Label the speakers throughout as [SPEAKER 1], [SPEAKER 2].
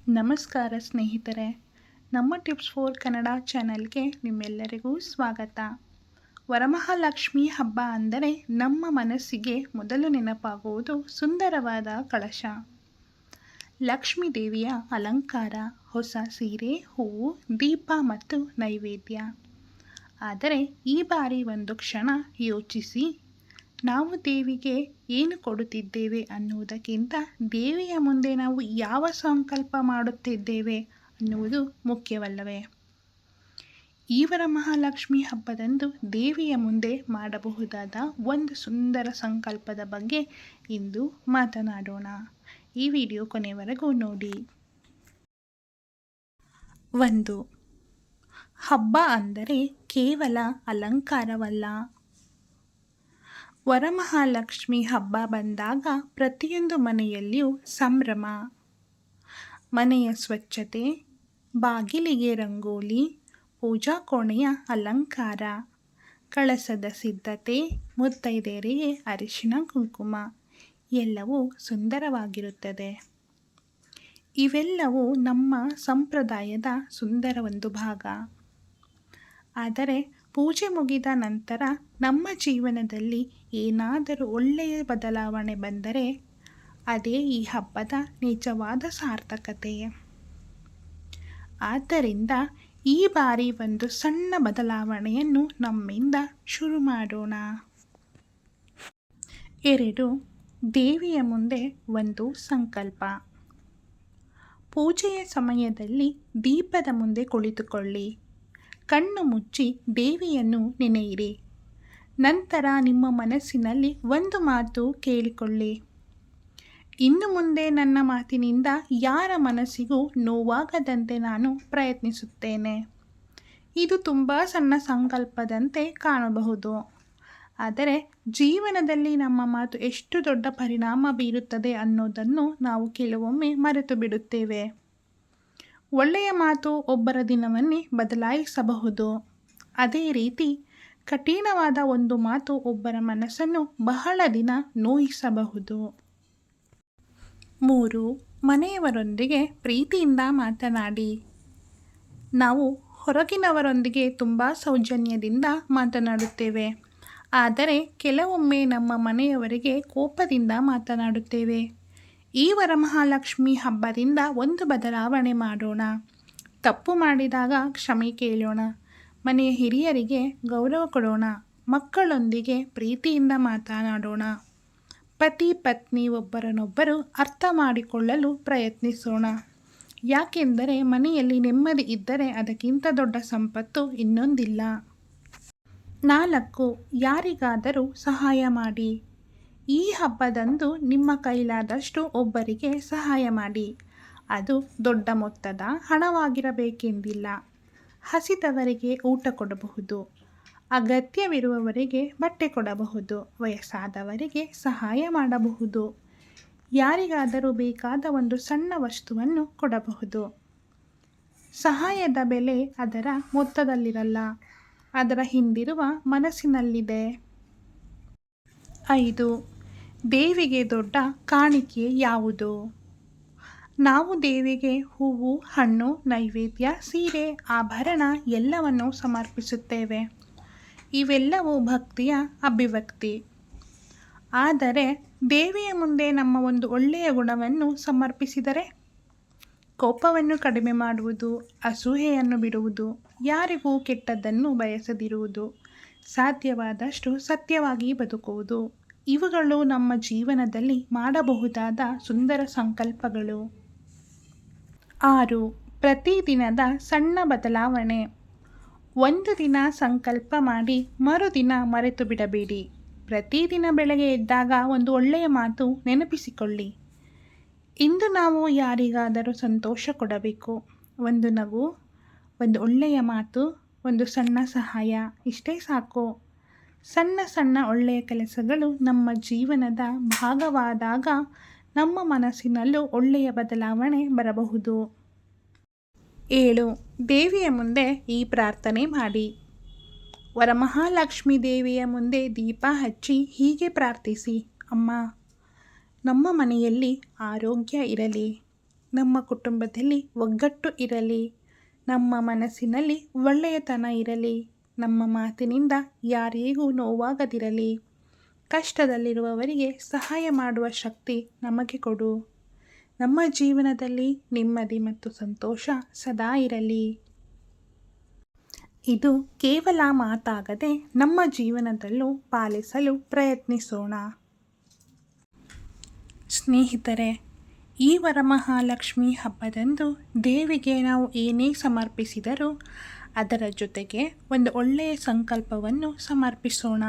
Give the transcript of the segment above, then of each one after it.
[SPEAKER 1] ನಮಸ್ಕಾರ ಸ್ನೇಹಿತರೆ, ನಮ್ಮ ಟಿಪ್ಸ್ ಫಾರ್ ಕನ್ನಡ ಚಾನಲ್ಗೆ ನಿಮ್ಮೆಲ್ಲರಿಗೂ ಸ್ವಾಗತ. ವರಮಹಾಲಕ್ಷ್ಮಿ ಹಬ್ಬ ಅಂದರೆ ನಮ್ಮ ಮನಸ್ಸಿಗೆ ಮೊದಲು ನೆನಪಾಗುವುದು ಸುಂದರವಾದ ಕಳಶ, ಲಕ್ಷ್ಮೀ ದೇವಿಯ ಅಲಂಕಾರ, ಹೊಸ ಸೀರೆ, ಹೂವು, ದೀಪ ಮತ್ತು ನೈವೇದ್ಯ. ಆದರೆ ಈ ಬಾರಿ ಒಂದು ಕ್ಷಣ ಯೋಚಿಸಿ, ನಾವು ದೇವಿಗೆ ಏನು ಕೊಡುತ್ತಿದ್ದೇವೆ ಅನ್ನುವುದಕ್ಕಿಂತ ದೇವಿಯ ಮುಂದೆ ನಾವು ಯಾವ ಸಂಕಲ್ಪ ಮಾಡುತ್ತಿದ್ದೇವೆ ಅನ್ನುವುದು ಮುಖ್ಯವಲ್ಲವೇ? ಈ ವರಮಹಾಲಕ್ಷ್ಮಿ ಹಬ್ಬದಂದು ದೇವಿಯ ಮುಂದೆ ಮಾಡಬಹುದಾದ ಒಂದು ಸುಂದರ ಸಂಕಲ್ಪದ ಬಗ್ಗೆ ಇಂದು ಮಾತನಾಡೋಣ. ಈ ವಿಡಿಯೋ ಕೊನೆಯವರೆಗೂ ನೋಡಿ. 1. ಹಬ್ಬ ಅಂದರೆ ಕೇವಲ ಅಲಂಕಾರವಲ್ಲ. ವರಮಹಾಲಕ್ಷ್ಮಿ ಹಬ್ಬ ಬಂದಾಗ ಪ್ರತಿಯೊಂದು ಮನೆಯಲ್ಲಿಯೂ ಸಂಭ್ರಮ. ಮನೆಯ ಸ್ವಚ್ಛತೆ, ಬಾಗಿಲಿಗೆ ರಂಗೋಲಿ, ಪೂಜಾ ಕೋಣೆಯ ಅಲಂಕಾರ, ಕಳಸದ ಸಿದ್ಧತೆ, ಮುತ್ತೈದೆಯರಿಗೆ ಅರಿಶಿನ ಕುಂಕುಮ ಎಲ್ಲವೂ ಸುಂದರವಾಗಿರುತ್ತದೆ. ಇವೆಲ್ಲವೂ ನಮ್ಮ ಸಂಪ್ರದಾಯದ ಸುಂದರ ಒಂದು ಭಾಗ. ಆದರೆ ಪೂಜೆ ಮುಗಿದ ನಂತರ ನಮ್ಮ ಜೀವನದಲ್ಲಿ ಏನಾದರೂ ಒಳ್ಳೆಯ ಬದಲಾವಣೆ ಬಂದರೆ ಅದೇ ಈ ಹಬ್ಬದ ನಿಜವಾದ ಸಾರ್ಥಕತೆ. ಆದ್ದರಿಂದ ಈ ಬಾರಿ ಒಂದು ಸಣ್ಣ ಬದಲಾವಣೆಯನ್ನು ನಮ್ಮಿಂದ ಶುರು ಮಾಡೋಣ. 2. ದೇವಿಯ ಮುಂದೆ ಒಂದು ಸಂಕಲ್ಪ. ಪೂಜೆಯ ಸಮಯದಲ್ಲಿ ದೀಪದ ಮುಂದೆ ಕುಳಿತುಕೊಳ್ಳಿ. ಕಣ್ಣು ಮುಚ್ಚಿ ದೇವಿಯನ್ನು ನೆನೆಯಿರಿ. ನಂತರ ನಿಮ್ಮ ಮನಸ್ಸಿನಲ್ಲಿ ಒಂದು ಮಾತು ಕೇಳಿಕೊಳ್ಳಿ. ಇನ್ನು ಮುಂದೆ ನನ್ನ ಮಾತಿನಿಂದ ಯಾರ ಮನಸ್ಸಿಗೂ ನೋವಾಗದಂತೆ ನಾನು ಪ್ರಯತ್ನಿಸುತ್ತೇನೆ. ಇದು ತುಂಬ ಸಣ್ಣ ಸಂಕಲ್ಪದಂತೆ ಕಾಣಬಹುದು, ಆದರೆ ಜೀವನದಲ್ಲಿ ನಮ್ಮ ಮಾತು ಎಷ್ಟು ದೊಡ್ಡ ಪರಿಣಾಮ ಬೀರುತ್ತದೆ ಅನ್ನೋದನ್ನು ನಾವು ಕೆಲವೊಮ್ಮೆ ಮರೆತು ಬಿಡುತ್ತೇವೆ. ಒಳ್ಳೆಯ ಮಾತು ಒಬ್ಬರ ದಿನವನ್ನೇ ಬದಲಾಯಿಸಬಹುದು. ಅದೇ ರೀತಿ ಕಠಿಣವಾದ ಒಂದು ಮಾತು ಒಬ್ಬರ ಮನಸ್ಸನ್ನು ಬಹಳ ದಿನ ನೋಯಿಸಬಹುದು. 3. ಮನೆಯವರೊಂದಿಗೆ ಪ್ರೀತಿಯಿಂದ ಮಾತನಾಡಿ. ನಾವು ಹೊರಗಿನವರೊಂದಿಗೆ ತುಂಬ ಸೌಜನ್ಯದಿಂದ ಮಾತನಾಡುತ್ತೇವೆ, ಆದರೆ ಕೆಲವೊಮ್ಮೆ ನಮ್ಮ ಮನೆಯವರಿಗೆ ಕೋಪದಿಂದ ಮಾತನಾಡುತ್ತೇವೆ. ಈ ವರಮಹಾಲಕ್ಷ್ಮಿ ಹಬ್ಬದಿಂದ ಒಂದು ಬದಲಾವಣೆ ಮಾಡೋಣ. ತಪ್ಪು ಮಾಡಿದಾಗ ಕ್ಷಮೆ ಕೇಳೋಣ. ಮನೆಯ ಹಿರಿಯರಿಗೆ ಗೌರವ ಕೊಡೋಣ. ಮಕ್ಕಳೊಂದಿಗೆ ಪ್ರೀತಿಯಿಂದ ಮಾತನಾಡೋಣ. ಪತಿ ಪತ್ನಿ ಒಬ್ಬರನ್ನೊಬ್ಬರು ಅರ್ಥ ಮಾಡಿಕೊಳ್ಳಲು ಪ್ರಯತ್ನಿಸೋಣ. ಯಾಕೆಂದರೆ ಮನೆಯಲ್ಲಿ ನೆಮ್ಮದಿ ಇದ್ದರೆ ಅದಕ್ಕಿಂತ ದೊಡ್ಡ ಸಂಪತ್ತು ಇನ್ನೊಂದಿಲ್ಲ. 4. ಯಾರಿಗಾದರೂ ಸಹಾಯ ಮಾಡಿ. ಈ ಹಬ್ಬದಂದು ನಿಮ್ಮ ಕೈಲಾದಷ್ಟು ಒಬ್ಬರಿಗೆ ಸಹಾಯ ಮಾಡಿ. ಅದು ದೊಡ್ಡ ಮೊತ್ತದ ಹಣವಾಗಿರಬೇಕೆಂದಿಲ್ಲ. ಹಸಿದವರಿಗೆ ಊಟ ಕೊಡಬಹುದು, ಅಗತ್ಯವಿರುವವರಿಗೆ ಬಟ್ಟೆ ಕೊಡಬಹುದು, ವಯಸ್ಸಾದವರಿಗೆ ಸಹಾಯ ಮಾಡಬಹುದು, ಯಾರಿಗಾದರೂ ಬೇಕಾದ ಒಂದು ಸಣ್ಣ ವಸ್ತುವನ್ನು ಕೊಡಬಹುದು. ಸಹಾಯದ ಬೆಲೆ ಅದರ ಮೊತ್ತದಲ್ಲಿರಲ್ಲ, ಅದರ ಹಿಂದಿರುವ ಮನಸ್ಸಿನಲ್ಲಿದೆ. 5. ದೇವಿಗೆ ದೊಡ್ಡ ಕಾಣಿಕೆ ಯಾವುದು? ನಾವು ದೇವಿಗೆ ಹೂವು, ಹಣ್ಣು, ನೈವೇದ್ಯ, ಸೀರೆ, ಆಭರಣ ಎಲ್ಲವನ್ನು ಸಮರ್ಪಿಸುತ್ತೇವೆ. ಇವೆಲ್ಲವೂ ಭಕ್ತಿಯ ಅಭಿವ್ಯಕ್ತಿ. ಆದರೆ ದೇವಿಯ ಮುಂದೆ ನಮ್ಮ ಒಂದು ಒಳ್ಳೆಯ ಗುಣವನ್ನು ಸಮರ್ಪಿಸಿದರೆ, ಕೋಪವನ್ನು ಕಡಿಮೆ ಮಾಡುವುದು, ಅಸೂಯೆಯನ್ನು ಬಿಡುವುದು, ಯಾರಿಗೂ ಕೆಟ್ಟದ್ದನ್ನು ಬಯಸದಿರುವುದು, ಸಾಧ್ಯವಾದಷ್ಟು ಸತ್ಯವಾಗಿ ಬದುಕುವುದು, ಇವುಗಳು ನಮ್ಮ ಜೀವನದಲ್ಲಿ ಮಾಡಬಹುದಾದ ಸುಂದರ ಸಂಕಲ್ಪಗಳು. 6. ಪ್ರತಿದಿನದ ಸಣ್ಣ ಬದಲಾವಣೆ. ಒಂದು ದಿನ ಸಂಕಲ್ಪ ಮಾಡಿ ಮರುದಿನ ಮರೆತು ಬಿಡಬೇಡಿ. ಪ್ರತಿದಿನ ಬೆಳಗ್ಗೆ ಎದ್ದಾಗ ಒಂದು ಒಳ್ಳೆಯ ಮಾತು ನೆನಪಿಸಿಕೊಳ್ಳಿ. ಇಂದು ನಾವು ಯಾರಿಗಾದರೂ ಸಂತೋಷ ಕೊಡಬೇಕು. ಒಂದು ನಗು, ಒಂದು ಒಳ್ಳೆಯ ಮಾತು, ಒಂದು ಸಣ್ಣ ಸಹಾಯ, ಇಷ್ಟೇ ಸಾಕು. ಸಣ್ಣ ಸಣ್ಣ ಒಳ್ಳೆಯ ಕೆಲಸಗಳು ನಮ್ಮ ಜೀವನದ ಭಾಗವಾದಾಗ ನಮ್ಮ ಮನಸ್ಸಿನಲ್ಲೂ ಒಳ್ಳೆಯ ಬದಲಾವಣೆ ಬರಬಹುದು. 7. ದೇವಿಯ ಮುಂದೆ ಈ ಪ್ರಾರ್ಥನೆ ಮಾಡಿ. ವರಮಹಾಲಕ್ಷ್ಮಿ ದೇವಿಯ ಮುಂದೆ ದೀಪ ಹಚ್ಚಿ ಹೀಗೆ ಪ್ರಾರ್ಥಿಸಿ. ಅಮ್ಮ, ನಮ್ಮ ಮನೆಯಲ್ಲಿ ಆರೋಗ್ಯ ಇರಲಿ, ನಮ್ಮ ಕುಟುಂಬದಲ್ಲಿ ಒಗ್ಗಟ್ಟು ಇರಲಿ, ನಮ್ಮ ಮನಸ್ಸಿನಲ್ಲಿ ಒಳ್ಳೆಯತನ ಇರಲಿ, ನಮ್ಮ ಮಾತಿನಿಂದ ಯಾರಿಗೂ ನೋವಾಗದಿರಲಿ. ಕಷ್ಟದಲ್ಲಿರುವವರಿಗೆ ಸಹಾಯ ಮಾಡುವ ಶಕ್ತಿ ನಮಗೆ ಕೊಡು. ನಮ್ಮ ಜೀವನದಲ್ಲಿ ನೆಮ್ಮದಿ ಮತ್ತು ಸಂತೋಷ ಸದಾ ಇರಲಿ. ಇದು ಕೇವಲ ಮಾತಾಗದೆ ನಮ್ಮ ಜೀವನದಲ್ಲೂ ಪಾಲಿಸಲು ಪ್ರಯತ್ನಿಸೋಣ. ಸ್ನೇಹಿತರೆ, ಈ ವರಮಹಾಲಕ್ಷ್ಮಿ ಹಬ್ಬದಂದು ದೇವಿಗೆ ನಾವು ಏನೇ ಸಮರ್ಪಿಸಿದರೂ ಅದರ ಜೊತೆಗೆ ಒಂದು ಒಳ್ಳೆಯ ಸಂಕಲ್ಪವನ್ನು ಸಮರ್ಪಿಸೋಣ.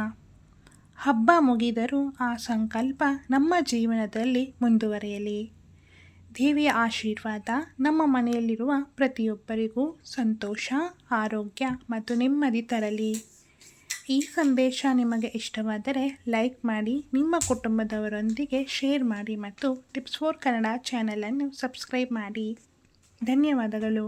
[SPEAKER 1] ಹಬ್ಬ ಮುಗಿದರೂ ಆ ಸಂಕಲ್ಪ ನಮ್ಮ ಜೀವನದಲ್ಲಿ ಮುಂದುವರಿಯಲಿ. ದೇವಿಯ ಆಶೀರ್ವಾದ ನಮ್ಮ ಮನೆಯಲ್ಲಿರುವ ಪ್ರತಿಯೊಬ್ಬರಿಗೂ ಸಂತೋಷ, ಆರೋಗ್ಯ ಮತ್ತು ನೆಮ್ಮದಿ ತರಲಿ. ಈ ಸಂದೇಶ ನಿಮಗೆ ಇಷ್ಟವಾದರೆ ಲೈಕ್ ಮಾಡಿ, ನಿಮ್ಮ ಕುಟುಂಬದವರೊಂದಿಗೆ ಶೇರ್ ಮಾಡಿ ಮತ್ತು ಟಿಪ್ಸ್ ಫಾರ್ ಕನ್ನಡ ಚಾನಲನ್ನು ಸಬ್ಸ್ಕ್ರೈಬ್ ಮಾಡಿ. ಧನ್ಯವಾದಗಳು.